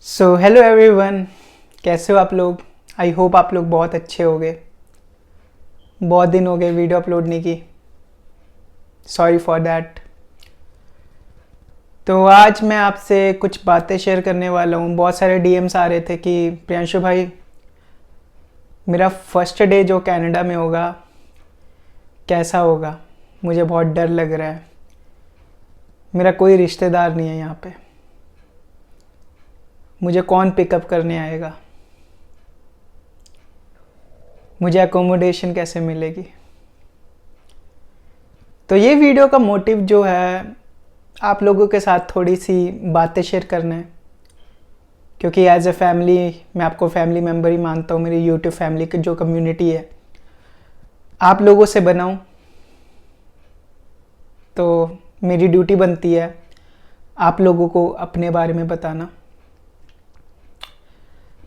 So hello everyone, कैसे हो आप लोग। आई होप आप लोग बहुत अच्छे हो गए। बहुत दिन हो गए वीडियो अपलोड नहीं की, सॉरी फॉर दैट। तो आज मैं आपसे कुछ बातें शेयर करने वाला हूँ। बहुत सारे डीएम्स आ रहे थे कि प्रियांशु भाई, मेरा फर्स्ट डे जो कनाडा में होगा कैसा होगा, मुझे बहुत डर लग रहा है। मेरा कोई रिश्तेदार नहीं है यहाँ पे, मुझे कौन पिकअप करने आएगा, मुझे अकोमोडेशन कैसे मिलेगी। तो ये वीडियो का मोटिव जो है आप लोगों के साथ थोड़ी सी बातें शेयर करना है, क्योंकि एज ए फैमिली मैं आपको फैमिली मेम्बर ही मानता हूँ। मेरी यूट्यूब फैमिली की जो कम्युनिटी है आप लोगों से बनाऊँ, तो मेरी ड्यूटी बनती है आप लोगों को अपने बारे में बताना।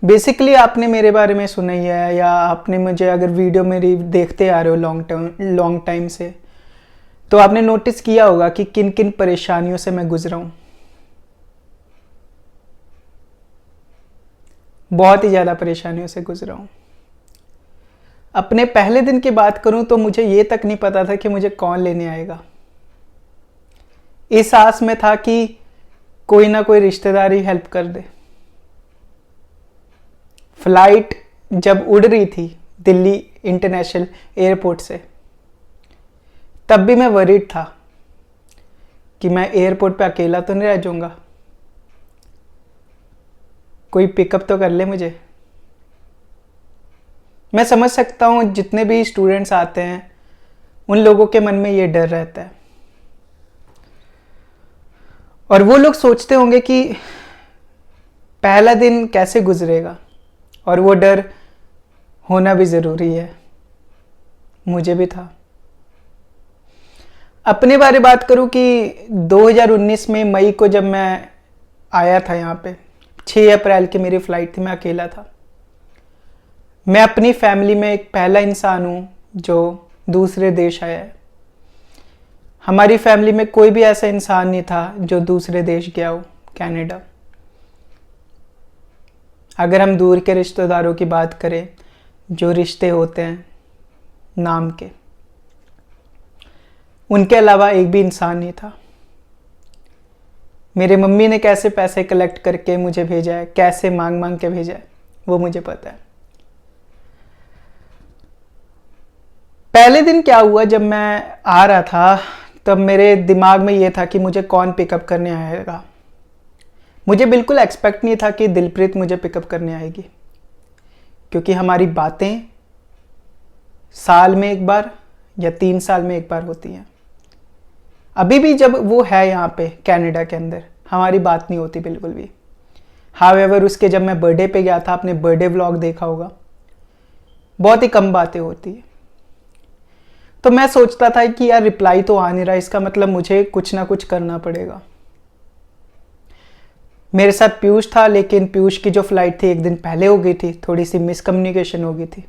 बेसिकली आपने मेरे बारे में सुना ही है, या आपने मुझे अगर वीडियो मेरी देखते आ रहे हो लॉन्ग टाइम से, तो आपने नोटिस किया होगा कि किन किन परेशानियों से मैं गुजरा हूँ। बहुत ही ज़्यादा परेशानियों से गुजरा हूँ। अपने पहले दिन की बात करूँ तो मुझे ये तक नहीं पता था कि मुझे कौन लेने आएगा। इस आस में था कि कोई ना कोई रिश्तेदार ही हेल्प कर दे। फ्लाइट जब उड़ रही थी दिल्ली इंटरनेशनल एयरपोर्ट से, तब भी मैं वरीड था कि मैं एयरपोर्ट पे अकेला तो नहीं रह जाऊंगा, कोई पिकअप तो कर ले मुझे। मैं समझ सकता हूँ जितने भी स्टूडेंट्स आते हैं उन लोगों के मन में ये डर रहता है, और वो लोग सोचते होंगे कि पहला दिन कैसे गुजरेगा, और वो डर होना भी ज़रूरी है। मुझे भी था। अपने बारे बात करूं कि 2019 में मई को जब मैं आया था यहाँ पे, 6 अप्रैल की मेरी फ़्लाइट थी, मैं अकेला था। मैं अपनी फैमिली में एक पहला इंसान हूँ जो दूसरे देश आया है। हमारी फैमिली में कोई भी ऐसा इंसान नहीं था जो दूसरे देश गया हो, कनाडा। अगर हम दूर के रिश्तेदारों की बात करें, जो रिश्ते होते हैं नाम के, उनके अलावा एक भी इंसान नहीं था। मेरे मम्मी ने कैसे पैसे कलेक्ट करके मुझे भेजा है, कैसे मांग मांग के भेजा है, वो मुझे पता है। पहले दिन क्या हुआ, जब मैं आ रहा था तब मेरे दिमाग में ये था कि मुझे कौन पिकअप करने आएगा। मुझे बिल्कुल एक्सपेक्ट नहीं था कि दिलप्रीत मुझे पिकअप करने आएगी, क्योंकि हमारी बातें साल में एक बार या 3 साल में एक बार होती हैं। अभी भी जब वो है यहाँ पे कनाडा के अंदर, हमारी बात नहीं होती बिल्कुल भी। हाउएवर उसके जब मैं बर्थडे पे गया था, आपने बर्थडे व्लॉग देखा होगा, बहुत ही कम बातें होती है। तो मैं सोचता था कि यार रिप्लाई तो आ नहीं रहा, इसका मतलब मुझे कुछ ना कुछ करना पड़ेगा। मेरे साथ पीयूष था, लेकिन पीयूष की जो फ्लाइट थी एक दिन पहले हो गई थी, थोड़ी सी मिसकम्युनिकेशन हो गई थी।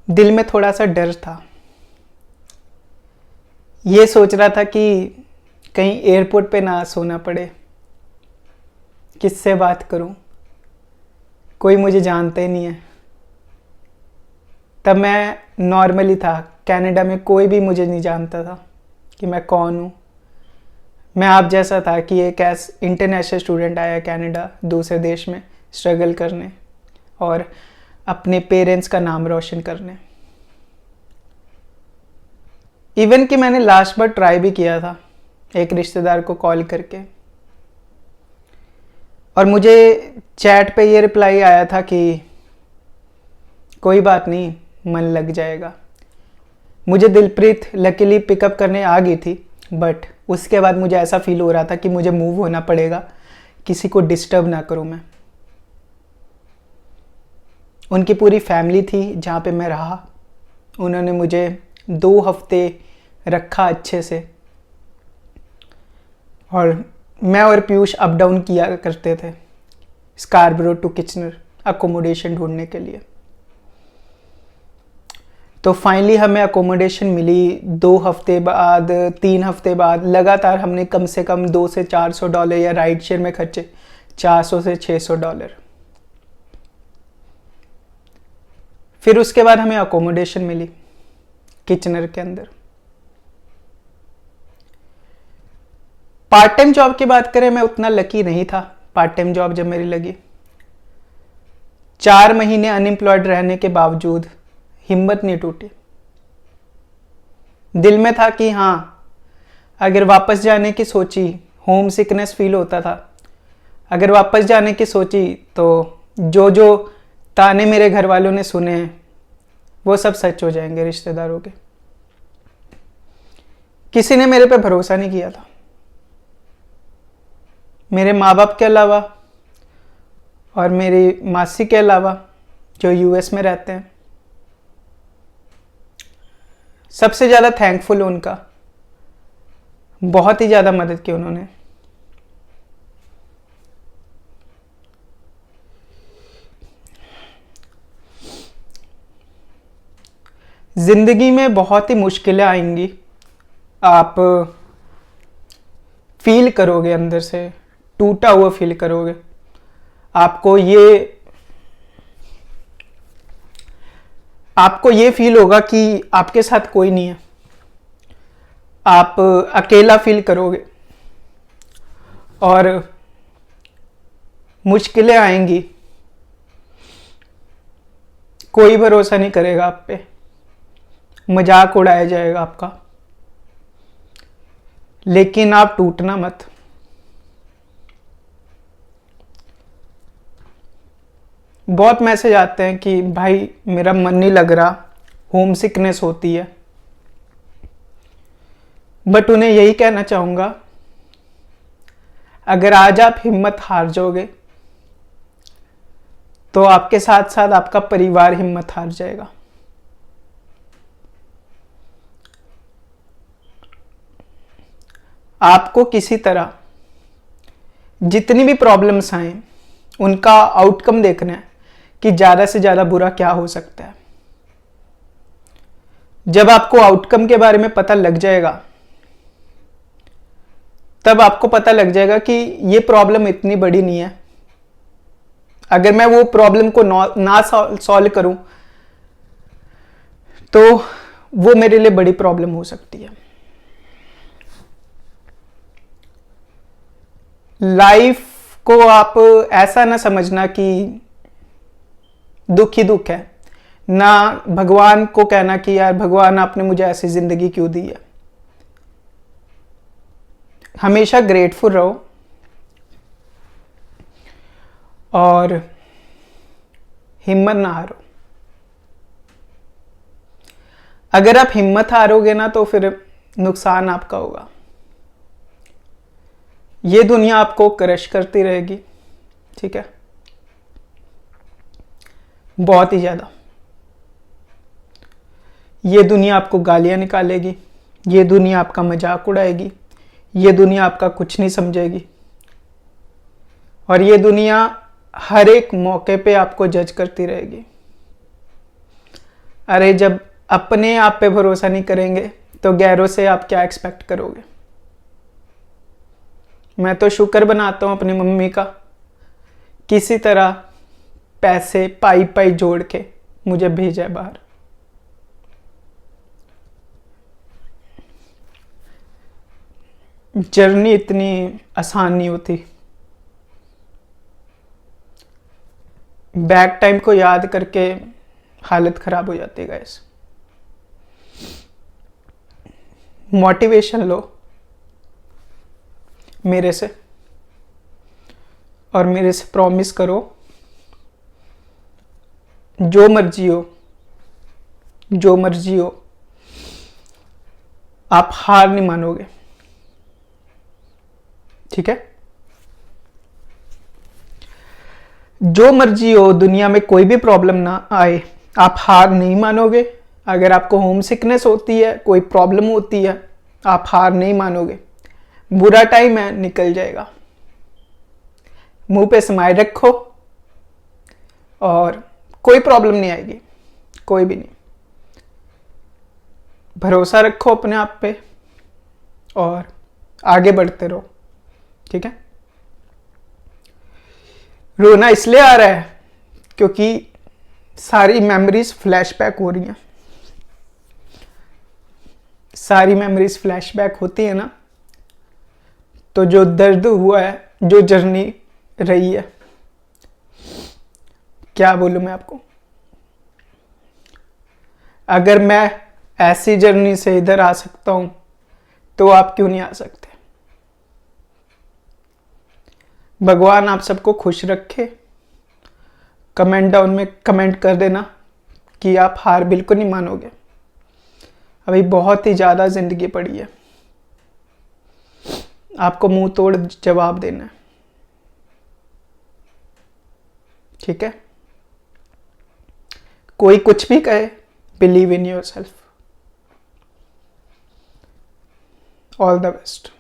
दिल में थोड़ा सा डर था, ये सोच रहा था कि कहीं एयरपोर्ट पे ना सोना पड़े, किससे बात करूं, कोई मुझे जानता ही नहीं है। तब मैं नॉर्मली था, कनाडा में कोई भी मुझे नहीं जानता था कि मैं कौन हूँ। मैं आप जैसा था कि एक इंटरनेशनल स्टूडेंट आया कनाडा दूसरे देश में स्ट्रगल करने और अपने पेरेंट्स का नाम रोशन करने। इवन कि मैंने लास्ट बार ट्राई भी किया था एक रिश्तेदार को कॉल करके, और मुझे चैट पे ये रिप्लाई आया था कि कोई बात नहीं, मन लग जाएगा। मुझे दिलप्रीत लकीली पिकअप करने आ गई थी, बट उसके बाद मुझे ऐसा फील हो रहा था कि मुझे मूव होना पड़ेगा, किसी को डिस्टर्ब ना करूं मैं। उनकी पूरी फैमिली थी जहाँ पे मैं रहा, उन्होंने मुझे 2 हफ्ते रखा अच्छे से, और मैं और पीयूष अप डाउन किया करते थे स्कारबरो टू किचनर अकोमोडेशन ढूंढने के लिए। तो फाइनली हमें अकोमोडेशन मिली 2 हफ्ते बाद, 3 हफ्ते बाद। लगातार हमने कम से कम $200 से $400 या राइड शेयर में खर्चे $400 से $600। फिर उसके बाद हमें अकोमोडेशन मिली किचनर के अंदर। पार्ट टाइम जॉब की बात करें, मैं उतना लकी नहीं था। पार्ट टाइम जॉब जब मेरी लगी, 4 महीने अनएम्प्लॉयड रहने के बावजूद हिम्मत नहीं टूटी। दिल में था कि हाँ, अगर वापस जाने की सोची, होम सिकनेस फील होता था, अगर वापस जाने की सोची तो जो जो ताने मेरे घर वालों ने सुने हैं वो सब सच हो जाएंगे, रिश्तेदारों के। किसी ने मेरे पे भरोसा नहीं किया था, मेरे माँ बाप के अलावा और मेरी मासी के अलावा जो यूएस में रहते हैं। सबसे ज़्यादा थैंकफुल उनका, बहुत ही ज़्यादा मदद की उन्होंने। ज़िंदगी में बहुत ही मुश्किलें आएंगी, आप फील करोगे, अंदर से टूटा हुआ फील करोगे। आपको ये फील होगा कि आपके साथ कोई नहीं है, आप अकेला फील करोगे और मुश्किलें आएंगी। कोई भरोसा नहीं करेगा आप पे, मजाक उड़ाया जाएगा आपका, लेकिन आप टूटना मत। बहुत मैसेज आते हैं कि भाई मेरा मन नहीं लग रहा, होम सिकनेस होती है। बट उन्हें यही कहना चाहूँगा, अगर आज आप हिम्मत हार जाओगे तो आपके साथ साथ आपका परिवार हिम्मत हार जाएगा। आपको किसी तरह जितनी भी प्रॉब्लम्स आए उनका आउटकम देखना है कि ज़्यादा से ज़्यादा बुरा क्या हो सकता है। जब आपको आउटकम के बारे में पता लग जाएगा, तब आपको पता लग जाएगा कि ये प्रॉब्लम इतनी बड़ी नहीं है। अगर मैं वो प्रॉब्लम को ना सॉल्व करूं तो वो मेरे लिए बड़ी प्रॉब्लम हो सकती है। लाइफ को आप ऐसा ना समझना कि दुख ही दुख है, ना भगवान को कहना कि यार भगवान आपने मुझे ऐसी जिंदगी क्यों दी है। हमेशा ग्रेटफुल रहो और हिम्मत ना हारो। अगर आप हिम्मत हारोगे ना तो फिर नुकसान आपका होगा। ये दुनिया आपको क्रश करती रहेगी, ठीक है, बहुत ही ज़्यादा। ये दुनिया आपको गालियां निकालेगी, ये दुनिया आपका मजाक उड़ाएगी, ये दुनिया आपका कुछ नहीं समझेगी और ये दुनिया हर एक मौके पे आपको जज करती रहेगी। अरे जब अपने आप पे भरोसा नहीं करेंगे तो गैरों से आप क्या एक्सपेक्ट करोगे। मैं तो शुक्र बनाता हूँ अपनी मम्मी का, किसी तरह पैसे पाई पाई जोड़ के मुझे भेजा है बाहर। जर्नी इतनी आसान नहीं होती। बैक टाइम को याद करके हालत खराब हो जाती है गाइस। मोटिवेशन लो मेरे से और मेरे से प्रॉमिस करो, जो मर्जी हो, जो मर्जी हो, आप हार नहीं मानोगे, ठीक है। जो मर्जी हो, दुनिया में कोई भी प्रॉब्लम ना आए, आप हार नहीं मानोगे। अगर आपको होम सिकनेस होती है, कोई प्रॉब्लम होती है, आप हार नहीं मानोगे। बुरा टाइम है, निकल जाएगा। मुंह पे स्माइल रखो और कोई प्रॉब्लम नहीं आएगी, कोई भी नहीं। भरोसा रखो अपने आप पे और आगे बढ़ते रहो, ठीक है। रोना इसलिए आ रहा है क्योंकि सारी मेमोरीज फ्लैशबैक हो रही हैं। सारी मेमोरीज फ्लैशबैक होती है ना, तो जो दर्द हुआ है, जो जर्नी रही है, क्या बोलूं मैं आपको। अगर मैं ऐसी जर्नी से इधर आ सकता हूं तो आप क्यों नहीं आ सकते। भगवान आप सबको खुश रखे। कमेंट डाउन में कमेंट कर देना कि आप हार बिल्कुल नहीं मानोगे। अभी बहुत ही ज़्यादा ज़िंदगी पड़ी है, आपको मुंह तोड़ जवाब देना है, ठीक है। कोई कुछ भी कहे, believe in your self. All the best.